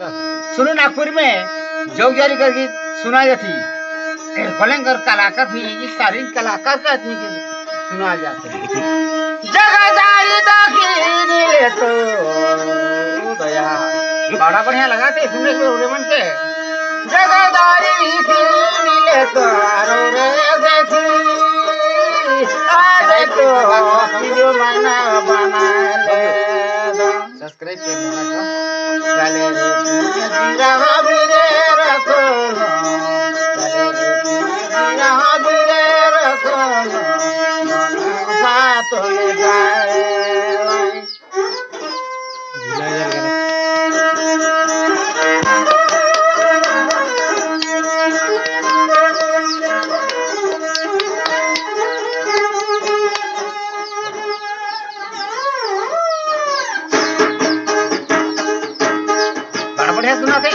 सुनो नागपुर में जोग जारी करके सुना जाती भयंकर कलाकार भी सारी कलाकार का आदमी के सुना जाते जगह जारी दाखिल तो दया बड़ा बढ़िया लगाते सुनने को रे मन के जगह दारी मिले तो रे देखी अरे तो वीडियो मना बना ले सब्सक्राइब कर लेना चले जहाँ भी रखो जहाँ भी रखो साथ में जाए बड़ा बढ़िया सुना थे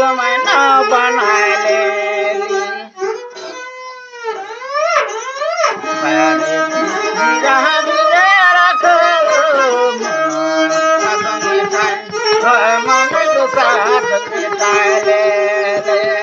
मैना बना ले जहाँ भी रखो मन को साथ बिताए ले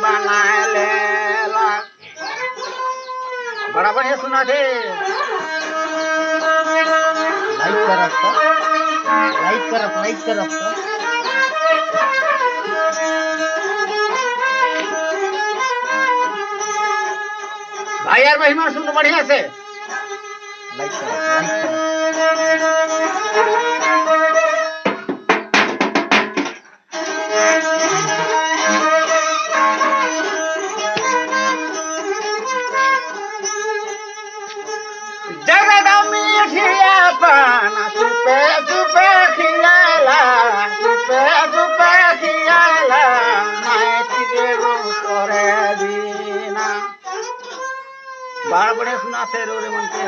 बना लेला बड़ा बढ़िया सुना थे लाइक कर भाई यार महिमा सुन बढ़िया से लाइक कर पाना चुपे चुपे खियाला मैं तुझे तोरे बिना बड़ा बढ़िया सुनाते रो रे मन के